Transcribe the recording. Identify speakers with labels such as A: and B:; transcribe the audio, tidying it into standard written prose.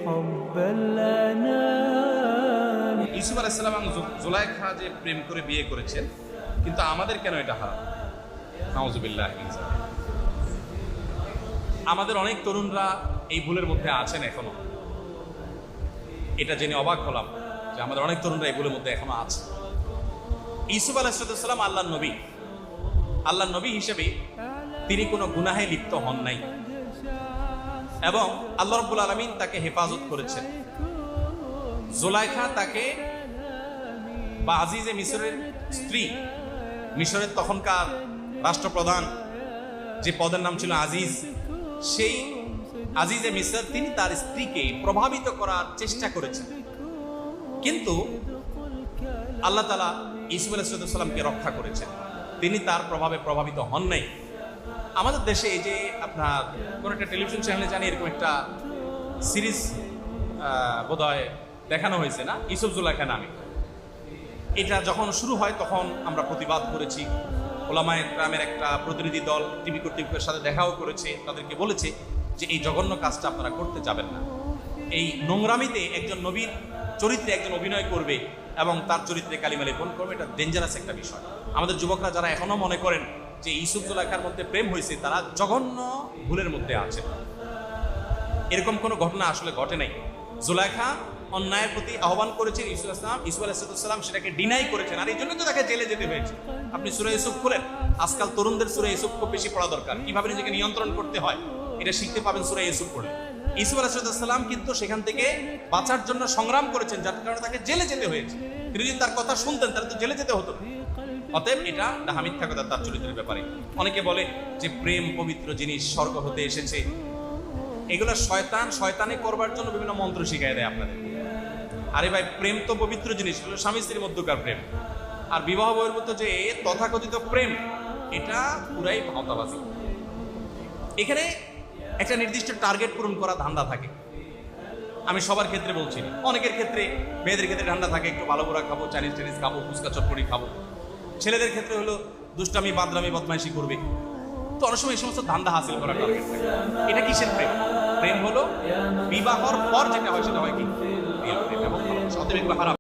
A: حب الأنام।
B: ইউসুফ আলাইহিস সালাম এবং জুলাইখা যে প্রেম করে বিয়ে করেছেন, কিন্তু আমাদের কেন এটা হারাম? নাউযুবিল্লাহ মিন যালিক। আমাদের অনেক তরুণরা এই ভুলের মধ্যে আছেন এখনো। এটা জেনে অবাক হলাম যে আমাদের অনেক তরুণরা এই ভুলের মধ্যে এখনো আছে। ইউসুফ আলাইহিস সালাম আল্লাহর নবী, আল্লাহর নবী হিসেবে তিনি কোনো গুনাহে লিপ্ত হন নাই এবং আল্লাহ রাব্বুল আলামিন তাকে হেফাজত করেছেন। জুলাইখা তাকে বা আজিজে মিসরের স্ত্রী, মিশরের তখনকার রাষ্ট্রপ্রধান যে পদের নাম ছিল আজিজ, সেই আজিজে মিসর তিনি তার স্ত্রীকে প্রভাবিত করার চেষ্টা করেছেন, কিন্তু আল্লাহ তাআলা ইউসুফ আলাইহিস সালামকে রক্ষা করেছেন, তিনি তার প্রভাবে প্রভাবিত হন নাই। আমাদের দেশে এই যে আপনার কোন একটা টেলিভিশন চ্যানেলে জানি এরকম একটা সিরিজ বোধহয় দেখানো হয়েছে না, ইউসুফ জুলাইখা নামে। এটা যখন শুরু হয় তখন আমরা প্রতিবাদ করেছি। ওলামায়ে কেরামের একটা প্রতিনিধি দল টিভি কর্তৃপক্ষের সাথে দেখাও করেছে, তাদেরকে বলেছে যে এই জঘন্য কাজটা আপনারা করতে যাবেন না। এই নোংরামিতে একজন নবীর চরিত্রে একজন অভিনয় করবে এবং তার চরিত্রে কালিমা লেপন করবে, এটা ডেঞ্জারাস একটা বিষয়। আমাদের যুবকরা যারা এখনো মনে করেন যে ইউসুফ জুলাইখার মধ্যে প্রেম হয়েছে, তারা জঘন্য ভুলের মধ্যে আছে। এরকম কোনো ঘটনা আসলে ঘটে নাই। জুলাইখা অন্যায়ের প্রতি আহ্বান করেছেন ইউসুফ আলাইহিস সালাম সেটাকে ডিনাই করেছেন, আর এই জন্য তো তাকে জেলে যেতে হয়েছে। আপনি সূরা ইউসুফ খুলেন, আজকাল তরুণদের সূরা ইউসুফ খুব বেশি পড়া দরকার, কিভাবে নিজেকে নিয়ন্ত্রণ করতে হয় এটা শিখতে পাবেন সূরা ইউসুফ পড়লে। ইউসুফ আলাইহিস সালাম কিন্তু সেখান থেকে বাঁচার জন্য সংগ্রাম করেছেন, যার কারণে তাকে জেলে যেতে হয়েছে। তিনি যদি তার কথা শুনতেন তাহলে তো জেলে যেতে হতো না। অতএব এটা ডাহা মিথ্যা কথা তার চরিত্রের ব্যাপারে। অনেকে বলে যে প্রেম পবিত্র জিনিস, স্বর্গ হতে এসেছে, এগুলো শয়তানি করবার জন্য বিভিন্ন মন্ত্র শিখাই দেয় আপনাদের। আরে ভাই, প্রেম তো পবিত্র জিনিস, হলো স্বামী স্ত্রীর মধ্যকার প্রেম। আর বিবাহ বহির্ভূত যে তথাকথিত প্রেম, এটা পুরাই ভাওতাবাজি। এখানে একটা নির্দিষ্ট টার্গেট পূরণ করা ধান্দা থাকে। আমি সবার ক্ষেত্রে বলছি না, অনেকের ক্ষেত্রে, মেয়েদের ক্ষেত্রে ধান্দা থাকে একটু ভালো করে খাবো, চাইনিজ খাবো, ফুচকা চটপটি খাবো। ছেলেদের ক্ষেত্রে হলো দুষ্টামি, বাদরামি, বদমাইশি করবে। তো অনেক সময় এই সমস্ত ধান্দা হাসিল করার টার্গেট থাকে। এটা কিসের প্রেম? প্রেম হলো বিবাহর পর যেটা হয় সেটা হয় কি? প্রেম এবং ভালোবাসা। অতএব এগুলো হারাম।